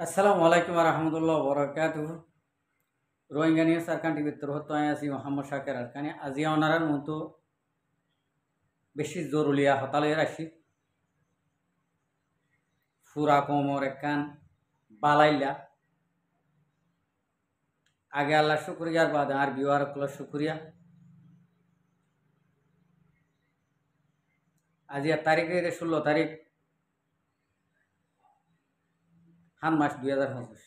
আসসালামু আলাইকুম রহমতুল্লাহ বরকাতুহ রোহিঙ্গা নিয়ে সারকান টিভির তরফ আছি মোহাম্মদ শাকের আরকানি আজি ওনারার মতো বেশি জরুলিয়া হতালে রাখি ফুরা কোমর একান বালাইলা আগে আল্লাহ শুক্রিয়ার বাদ আর বিওয়ার শুক্রিয়া আজি তারিখে 16 তারিখ হান মাস 2025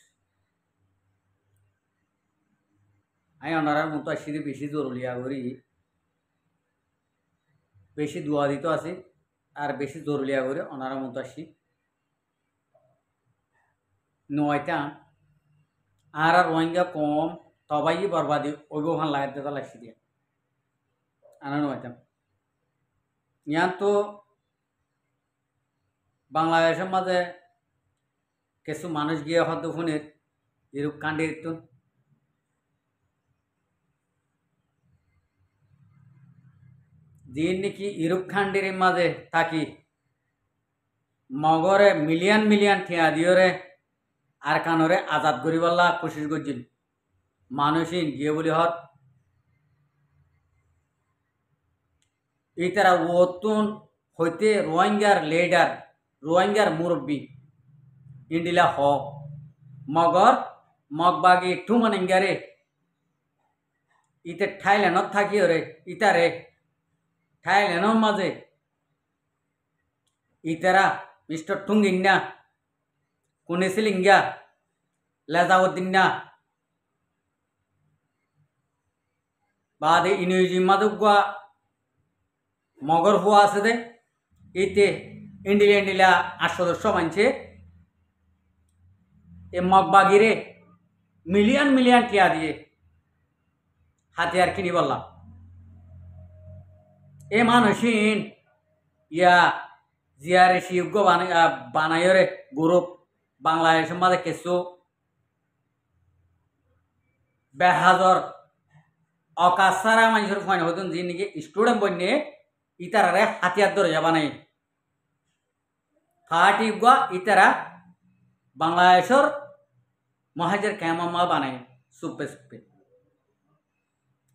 আমি ওনারার মতো আসি বেশি জরুলিয়া করি বেশি দোয়া দিত আছি আর বেশি জরুলিয়া করে ওনারার মতো আসি নয়টা আর রোহিঙ্গা কম তবাই বরবাদি ওইগুলো লাগাতে লাগছি দিয়ে আনা নয়টা ইয়ান তো বাংলাদেশের মাঝে কিছু মানুষ গিয়ে হয়তো ফোনের এরূপ কাণ্ডের তো যিনি নাকি ইউরোপ খান্ডের মাঝে থাকি মগরে মিলিয়ন মিলিয়ন ঠিয়া দিওরে আর কানরে আজাদ করিবাল্লা কোশিশ করছিল মানুষই গিয়ে বলি হত এই তারা ওতুন হইতে রোহিঙ্গার লিডার রোহিঙ্গার মুরব্বী ইন্ডিলা হ মগর মগবাগি ঠুমানিঙ্গারে ইতে থাইল্যান্ডত থাকি রে ইতারে থাইল্যান্ডের মাঝে ইতারা মিস্টার টুঙ্গিংনা কুনিসিলিঙ্গা লেজাউদ্দিনা বাদে ইনুইজি মাদুগা মগর হুয়া আছে দে ইতে ইন্ডিলা ইন্ডিলা 8 সদস্য মানছে এ মগবাগিরে মিলিয়ন মিলিয়ন টিয়া দিয়ে হাতিয়ার কিনি বললাম এ মানুষিন ইয়া জিয়ারে শিবগো বানায়রে গ্রুপ বাংলাদেশের মাঝে কিছু বেহাজর অকাসারা মানুষের ফাইন হতেন যে নাকি স্টুডেন্ট বন্যে ইতারারে হাতিয়ার ধরে বানাই ফাটি গা ইতারা বাংলাদেশের মহাজের ক্যামামা বানায় সুপে সুপে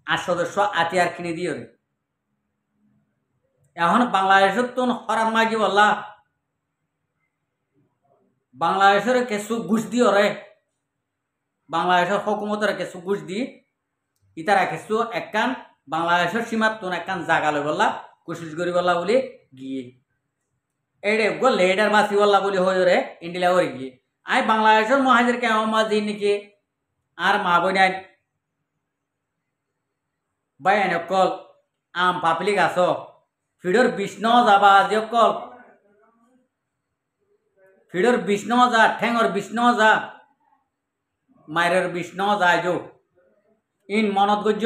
8 সদস্য হাতিয়ার কিনে দিয়ে রে এখন বাংলাদেশের তো হরান মাগি বললা বাংলাদেশের কিছু ঘুষ দিও রে বাংলাদেশের হকুমতের কিছু ঘুষ দি ইতারা কিছু একখান বাংলাদেশের সীমার তো একখান জাগা লই বললা কোশিশ করি বললা বলে গিয়ে এডে গো লেডার বাসি বললা বলে হয়ে রে ইন্ডিয়া ওরে গিয়ে আই বাংলাদেশের মহাজের কেমন দিন নাকি আর মা বোনাই বাইন কল আম পাবলিক আছো ফিডর 20 ন যাবা যে কল ফিডর 20 ন যা ঠেঙর 20 ন যা মায়ের 20 ন যায় যো ইন মনত গজ্জ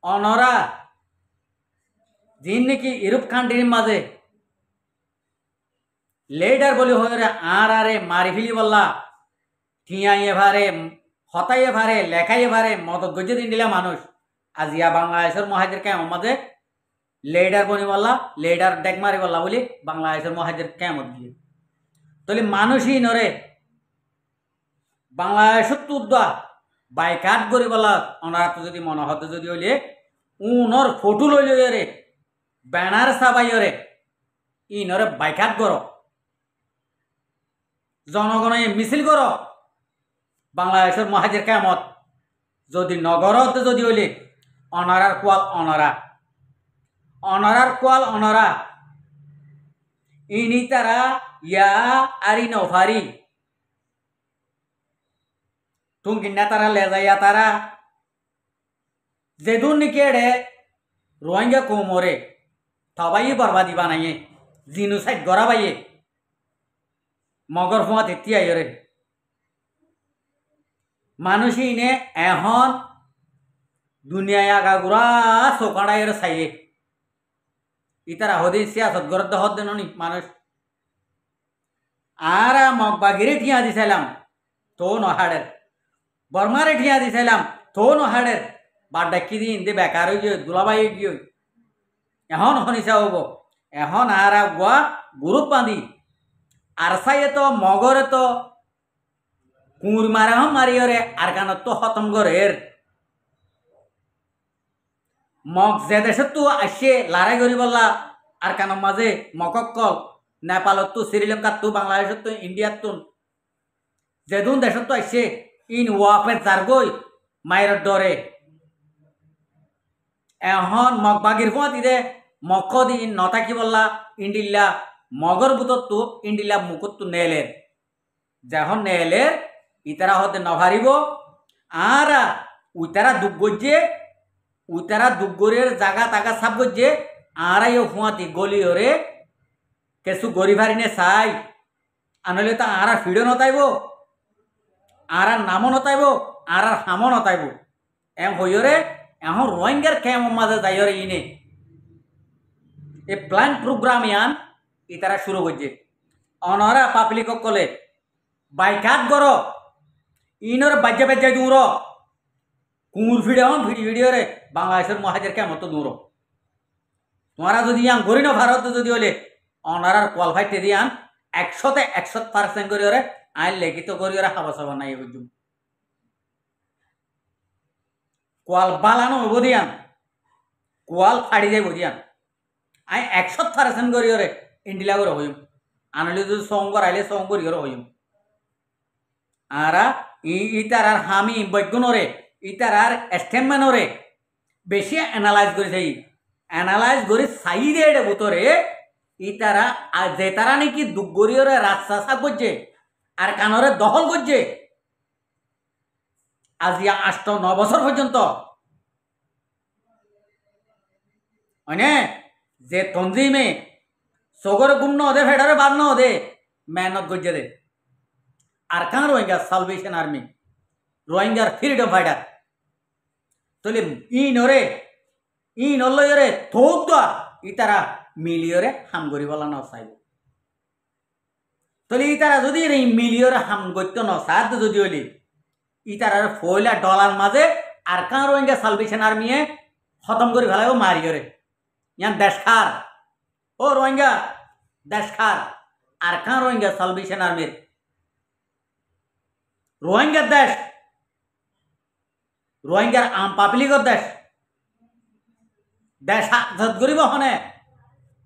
অনরা যিন নাকি ইউরোপ কান্ট্রির মাঝে লেডার বলি হয়ে আর আরে মারি ফেলি বললা ঠিয়াইয়ে ভারে হতাইয়ে ভারে লেখাইয়ে ভারে মদত গজ্জে দিন দিলা মানুষ আজিয়া বাংলাদেশের মহাজের কেমন মাঝে লেডার বনি বললা লেডার ডেক মারি বললা বলি বাংলাদেশের মহাজের কেমন দিয়ে তাহলে মানুষই নরে বাংলাদেশের তুদ্দা বাইকাট করি বলা ওনারা তো যদি মনে হতে যদি হইলে উনর ফটো লইলে রে ব্যানার সাবাই রে ইনরে বাইকাট করো জনগণ মিছিল করো বাংলাদেশের মহাজের কেমত যদি নগরত যদি হইলে অনারার কোয়াল অনারা অনারার কোয়াল অনারা ইনি তারা ইয়া আরি নফারি টুঙ্গিনা তারা লেজাইয়া তারা যেদুন নাকি এডে রোহিঙ্গা কোমরে থবাই বরবাদি বানাইয়ে জিনোসাইড গড়া বাইয়ে মগর ফুয়া তেতি আইরে মানুষ ইনে এখন দুনিয়ায় আগাগুড়া চোকাড়াইরে চাইয়ে ইতারা হদে সিয়াসত গরদ হদ দেন মানুষ আর মগবাগিরে ঠিয়া দিছিলাম তো নহাড়ের বর্মারে ঠিয়া দিছিলাম তো নহাড়ের বা ডাকি দিন দে বেকার হয়ে গিয়ে দুলাবাই গিয়ে এখন শুনিছা হব এখন আর গুয়া গ্রুপ বাঁধি আর সাইয়ে তো মগরে তো কুঁর মারে হম মারিয়রে আর কান তো খতম গরের মগ যে দেশত তো আসে লড়াই করি বললা আর কান মাঝে মকক্কল নেপালত তো শ্রীলঙ্কার তো বাংলাদেশত তো ইন্ডিয়ার তো যেদুন দেশত তো আসে ইন ওয়াপে জারগই মায়ের ডরে এখন মগবাগির ফুয়াতি দে মক দি নথাকি বললা ইন্ডিল্লা মগর বুতত তো ইন্ডিল্লা মুখত তো নেলের যখন নেলের ইতারা হতে নভারিব আর উইতারা দুঃখ গজ্জে উইতারা দুঃখ গরের জাগা তাগা সাপ গজ্জে আর ফুয়াতি গলি ওরে কেসু গরি ভারিনে চাই আনলে তো আর ফিডো নতাইব আর নামও নতাইব আর হামও নতাইব এম হইরে এখন রোহিঙ্গার খেম মাঝে যাইরে ইনে এ প্ল্যান প্রোগ্রাম ইয়ান ইতারা শুরু করছে অনরা পাবলিক কলে বাইকাত গর ইনর বাজ্যে বাজ্যে দূর কুমুর ফিডে হন ভিডিও রে বাংলাদেশের মহাজের কেমন তো দূর তোমারা যদি ইয়ান গরি না ভারত যদি হলে অনারার কোয়ালিফাইড দিয়ান 100তে 100% করি ওরে আইন লিখিত করি ওরা হাবা সাবা নাই বুঝুম কোয়াল বালানো হইব দিয়ান কোয়াল ফাড়ি যাইব দিয়ান আই 100% করি ওরে ইন্ডিলা করে হইম আনলে যদি সঙ্গর আইলে সঙ্গ করি ওরে হইম আরা ইতারার হামি বৈজ্ঞানরে ইতারার স্টেটমেন্টরে বেশি অ্যানালাইজ করে চাই অ্যানালাইজ করে চাই রে বুতরে ইতারা যে তারা নাকি দুগরিয়রে রাজশাসা করছে আর কানরে দখল করছে আজিয়া 8-9 বছর পর্যন্ত মানে যে তঞ্জিমে সগরে গুম নদে ফেডারে বাদ নদে মেহনত করছে দে আর কান রোহিঙ্গা সালভেশন আর্মি রোহিঙ্গার ফ্রিডম ফাইটার তাহলে ই নলয়রে থোক ইতারা মিলিয়রে হাম করি বলা ন চাইব তাহলে ইতারা যদি মিলিয়রে হাম করতে ন সাথ যদি হলি ইতারার ফয়লা ডলার মাঝে আর কান রোহিঙ্গা সালভেশন আর্মিয়ে খতম করে ফেলাইব মারিয়রে ইয়ান দেশ খার ও রোহিঙ্গা দেশ খার আর কান রোহিঙ্গা সালভেশন আর্মির রোহিঙ্গার দেশ রোহিঙ্গার আম পাবলিকর দেশ দেশ হাত করিব হনে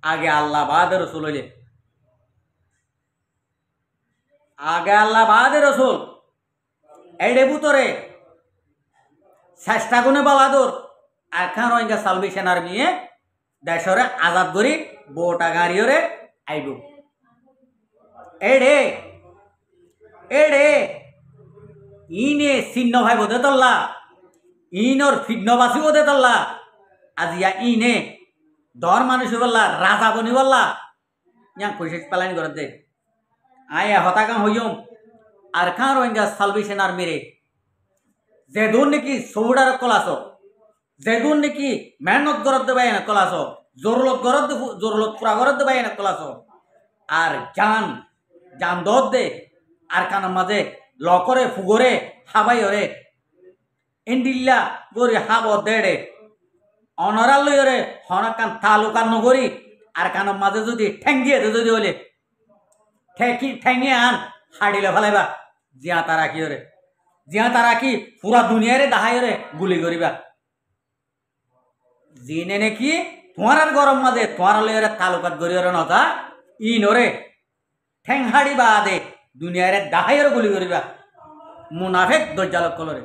আগে আল্লাহ বাদে রসুল হইলে আগে আল্লাহ বাদে রসুল এইডে বুতরে চেষ্টা গুনে বালাদুর আর খান রোহিঙ্গা সালভেশন আর্মিয়ে দেশরে আজাদ করি বোটা গাড়িওরে আইব এডে এডে ইনে চিহ্ন ভাই বোধে তল্লা ইনর ফিডনবাসী বোধে তল্লা আজিয়া ইনে দর মানুষ বললা রাজা বনি বললা ইয়া কইছে পালানি করে দে আয়া হতাকাম হইম আর খান রোহিঙ্গা সালভেশন আর্মিরে যেদুন নাকি সৌডার কলাস যেদুন নাকি মেহনত গরত দেবাই না কলাস জোরলত পুরা গরত দেবাই না কলাস আর জান দত দে আর কানের মাঝে লকরে ফুগরে হাবাই ওরে ইন্ডিল্লা গরি হাব দেড়ে অনরালয়রে হনকান তালুকান নগরী আর কানের মাঝে যদি ঠ্যাং দিয়ে যদি হলে ঠ্যাঙে আন হাড়িলে ফেলাইবা জিয়া তারা কি ওরে জিয়া তারা কি পুরা দুনিয়ারে দাহাই ওরে গুলি করিবা জিনে নাকি তোমার গরম মাঝে তোমার লয়রে তালুকাত গরি ওরে নথা ইন ওরে ঠ্যাং হাড়িবা দে দুনিয়ারে দাহাই ওরে গুলি করিবা মুনাফেক দজ্জালক কলরে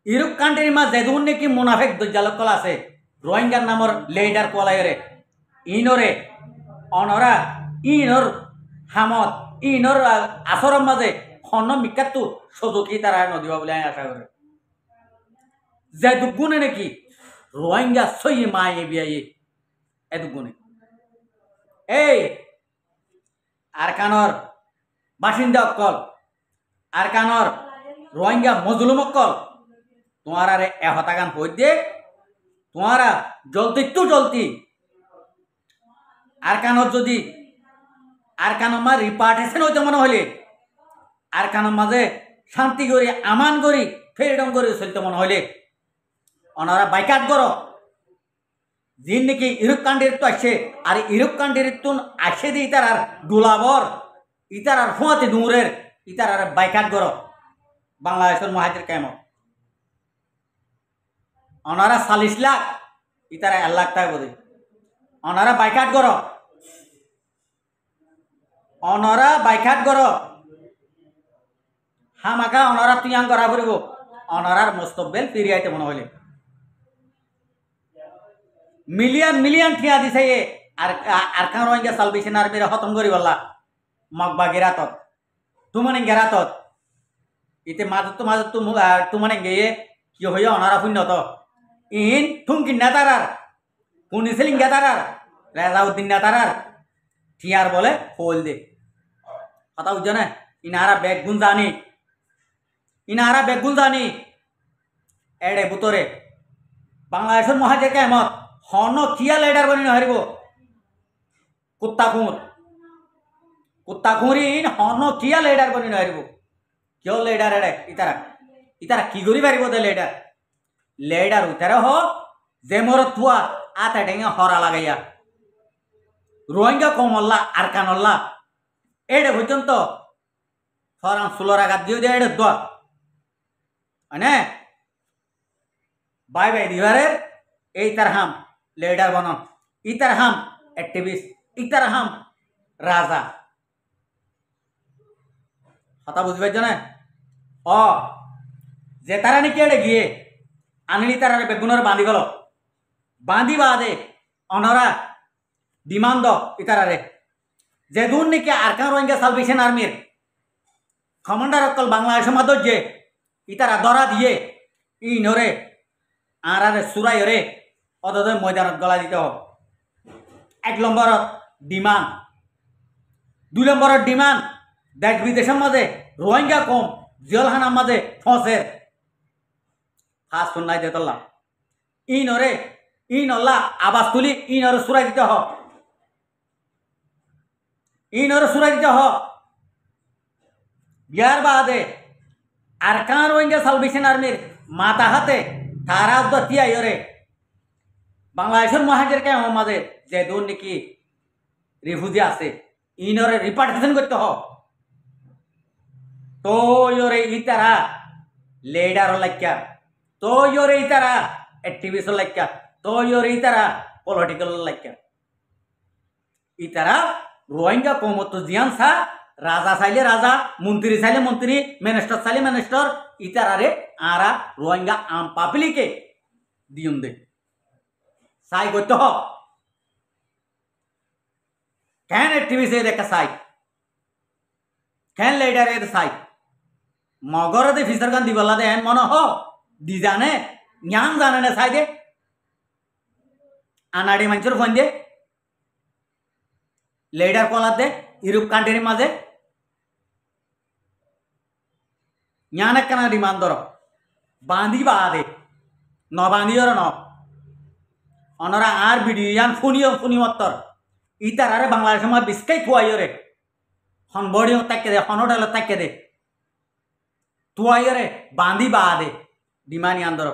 ইউরোপ কান্ট্রির মা যেদুন নাকি মুনাফেক দজ্জালক কল আছে রোহিঙ্গার নামর লেডার কলাইরে ইনরে অনরা ইনর হামত ইনর আসরম মাঝে হন মিকাতু সজকি তারা নদীবা বলে আমি আশা করি যে দুগুণে নাকি রোহিঙ্গা সই মায়ে বিয়ে এ দুগুণে এই আর কানর বাসিন্দা অক্কল আর কানর রোহিঙ্গা মজলুম অক্কল তোমার আরে এ হতাগান হই দে তোমারা জলতি একটু জলতি আর কানর যদি আর কানর মা রিপার্টেশন হইতে মনে হলে আর কানর মাঝে শান্তি করি আমান করি ফ্রিডম করে চলতে মনে হইলে ওনারা বাইকাট করো जिन नाकि इरुप कांडिर तो आसे और इरुप कांडिर तुन आसे दी इतार डोलाबर इतार फुआते दूरेर इतार बाइकाट गरो बांग्लादेशर महाजिर कैमो अनारा 40 लाख इतार 1 लाख टाका बोधे अनारा बाइकाट गरो अनारा बाइकाट गरो हामाका अनारा तुयां करा फरिब अनारार मुस्तकबिल फिरिये आइते मने हइले मिलियन मिलियन ठिया दिसे ये आरकान रोहिंग्या सालवेशन आर्मी खत्म करी बल्ला मकबा गेरातत तुमने गेरातत इते माजत तुमने गए कि हइया अनारा पुण्य तो इन ठुमकी नेतारार पुनिसिलिंग गेतारार रेजाउद्दीन नेतारार ठियार बोले होल दे কথা বুঝছো না ইনারা বেগুন জানি এড়ে বুতরে বাংলাদেশের মহাজের কেমত হন কিয়া লিডার বনি নহারিব কুত্তা খুঁড়ি হন কিয়া লিডার বনি নহারিব কিয় লিডার এড়ে ইতারা কি করি পারিব দে লিডার উতারে হ যে মোর থুয়া আতা টেঙে হরা লাগাইয়া রোহিঙ্গা কমল্লা আরকানল্লা एडे पर्यंत फरान 16 आघात दियो दे एडे दो अने बाय बाय दिवारे ए तरहम लीडर बनन इ तरहम एक्टिविस्ट इ तरहम राजा हता बुझबे जने ओ जे तारा नि केडे गिए आनली तारा बेगुनर बांधी गलो बांधी बादे अनरा डिमांड दो इतारारे जेदून नाकि आरकान रोहिंग्या सालवेशन आर्मिर कमांडर अक्कल बांग्लादेश मादोजे इतारा धरा दिए इनरे आरारे सुराइरे अददे मैदान गला दीते हो 1 नम्बर डिमांड 2 नम्बर डिमांड देश विदेश मजे रोहिंग्या कम जेलखाना मजे फंसे फास्ट सुनाई देतला इनरे इनल्ला आवाज तुली इनरे सुराइ दीते हो इनर सुरक्षित हो बिहार बादे आरकान रोहिंग्या सालवेशन आर्मिर माता हाते तारा दतिया यरे बांग्लादेशर महाजिर के मादे जे दूर नाकि रिफ्यूजी आसे इनरे रिपार्टिशन करते हो तो यरे इतारा लीडर लक्या तो यरे इतारा एक्टिविस्ट लक्या तो यरे इतारा पॉलिटिकल लक्या इतारा रोहिंग्या कौमत जियान सा राजा चाइले राजा मंत्री चाइले मंत्री मिनिस्टर चाइले मिनिस्टर इतारारे आरा रोहिंग्या आम पाब्लिके दियुन दे साई गतो हो कैन एक्टिविस्ट ए देखा Sai can leader A Sai मगर दे फिसर गान दिबला दे मन हो दी जाने न्यान जाने ने साई दे अनाडी मंचर फोन दे लीडर कॉलर दे यूरोप कंट्री माजे न्यानकना डिमांड दरो बांधी बादे न बांधी और न अनरा आर वीडियो यान फुनी उत्तर इतारारे बांग्लादेश में बिस्काई थुआयो रे हन बॉडी तक्के दे हन होटल तक्के दे थुआयो रे बांधी बादे डिमांड यान दरो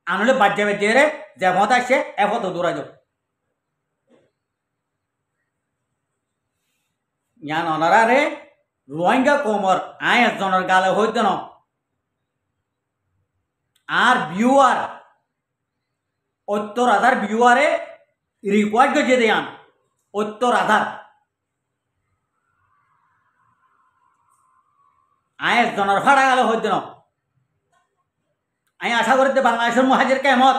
आनले बाजे रे जे होता से एफो तो दूरा जो यान अनारे रोहिंग्या कोमर आय जनर गाले होइते न आर व्यूअर 70,000 व्यूअरे रिक्वायर्ड गजे देयान 70,000 आय जनर फाड़ा गाले होइते न आय आशा करते बांग्लादेशर महाजिर केमत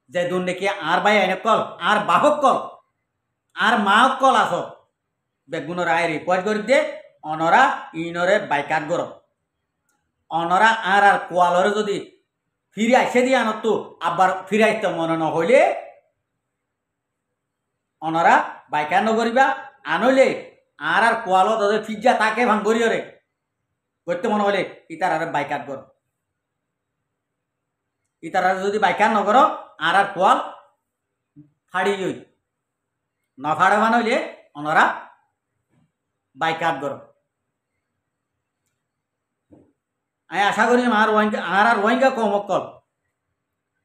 जे दुन नाकि आर भाई आइने कल आर बाहक कल आर माहक कल आसो बेगुनर आय रिक्वायर्ड कर दे अनरा इनरे बाइकाट गरो अनरा आर कोआलरे जदि फिरे आसे दिए आनतो आबार फिरे आसते मन न हইলে अनरा बाइकाट नगरिबा आनले आर कोआलो जदि फिजा ताके भांग करियरे করতে মনে হলে ইতারারে বাইকাট কর ইতারারে যদি বাইকাট ন করো আর কোয়াল ফাড়ি যাই ন ফাড়ে মানে হইলে অনরা বাইকাট করো আমি আশা করি আর রোহিঙ্গা কম কল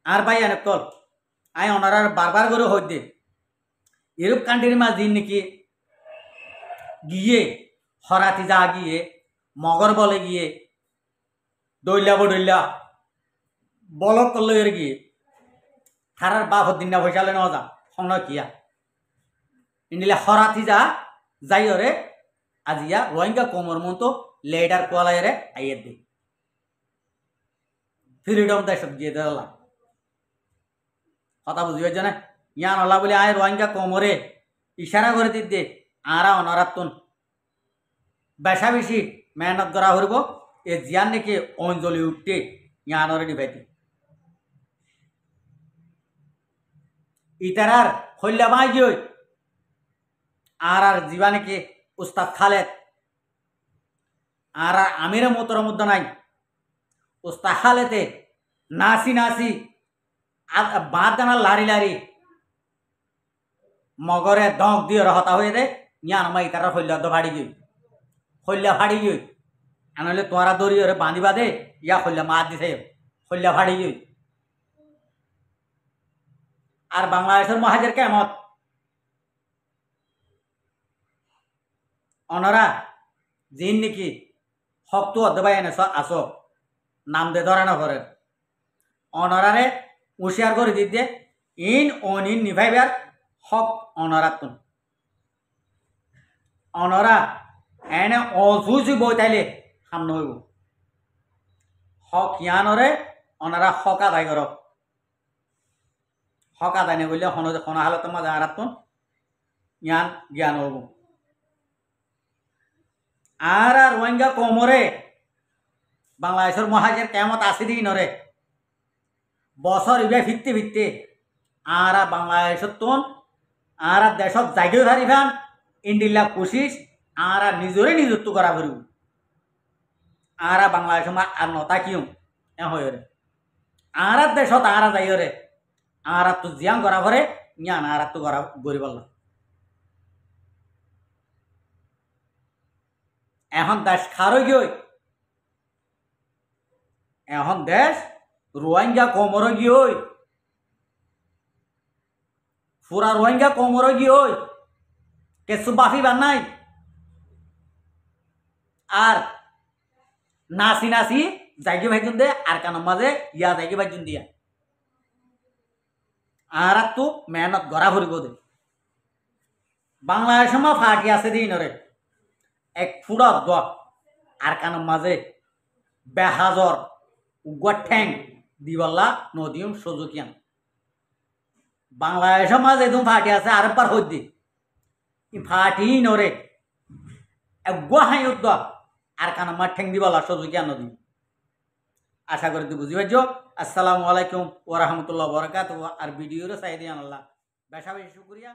আর ভাই এনে কল আই ওনারা বারবার করে হইতে ইউরোপ কান্ট্রির মাঝ দিন নাকি গিয়ে হরাতি যা গিয়ে মগর বলে গিয়ে দইলা বডইলা বলক করলে গিয়ে থারার বাপ দিন না পয়সালে নেওয়া যা সংন কিয়া ইন্ডিলে হরাতি যা যাই ওরে আজিয়া রোহিঙ্গা কোমর মতো লেডার কোয়ালাইরে আইয়ের দি ফ্রিডম দেশ দিয়ে দিলা কথা বুঝিবার জন্য ইয়ান হলা বলে আয় রোহিঙ্গা কোমরে ইশারা করে দিতে আরা অনারাতন বেশা বেশি মেহনত করা হইব এ জিয়ান নাকি অঞ্জলি উঠতে ইয়ানরে নিভাইতে ইতারার হইলা বাই গই আর জীবা নাকি উস্তাদ খালেদ আর আমির মোতর মধ্যে নাই উস্তাদ খালেতে নাসি নাসি বাদ গানা লারি লারি মগরে দক দিয়ে রহতা হয়ে দে ইয়ান আমার ইতারা হইলা তো ভাড়ি গই হইলা ভাড়ি গই আনলে তোরা দড়ি ওরে বাঁধিবা দে ইয়া হইলা মার দিছে হইলা ভাড়ি গই আর বাংলাদেশের মহাজের কেমত অনরা জিন নাকি হক তো অধ্যবাই এনে আসো নাম দে ধরানো করে অনরারে হুঁশিয়ার করে দিতে ইন অন ইন নিভাইবার হক অনরাতন অনরা এনে অজুজি বই তাইলে সামনে হইব হক ইয়ানরে অনারা হক আদায় কর হক আদায় নে বললে হনা হালত মাঝে আরাতন ইয়ান জ্ঞান হব আর রোহিঙ্গা কোমরে বাংলাদেশের মহাজের কেমত আসি দিই নরে বছর ইবে ফিরতে ফিরতে আর বাংলাদেশের তোন আর দেশত জায়গায় হারিবান ইন্ডিল্লা কোশিস আর নিজরে নিজত্ব করা পারিব আর বাংলাদেশ আর নতা কিউ এ হয়ে আর দেশত আর যাই রে আর তো জিয়াং করা ভরে ইয়ান আর তো করা গরিব এখন দেশ খারই গই এখন দেশ রোহিঙ্গা কোমর গিয়ে পুরা রোহিঙ্গা কোমর গিয়ে কেসু বাফি বানাই আর নাসি নাসি জায়গি ভাইজুন দে আর কানের মাঝে ইয়া জায়গি ভাইজুন দিয়া আর তো মেহনত গড়া ভরিব দে বাংলাদেশ মা ফাটি আছে দিন রে এক ফুড়া দ আর কানের মাঝে বেহাজর উগুয়া ঠ্যাং দিবাল্লা নদীম সজুকিয়ান বাংলাদেশ মাঝে একদম ফাটি আছে আর পার হদ্দি ফাটি নরে এগুয়া হাই উদ্দ আর কানা মা ঠেং দিবালা সজুকিয়া নদী আশা করি তুই বুঝি পারছ আসসালামু আলাইকুম ওয়া রাহমাতুল্লাহি ওয়া বারাকাতুহু আর ভিডিওরে চাই দিয়ান আল্লাহ বেশা বেশি শুকরিয়া।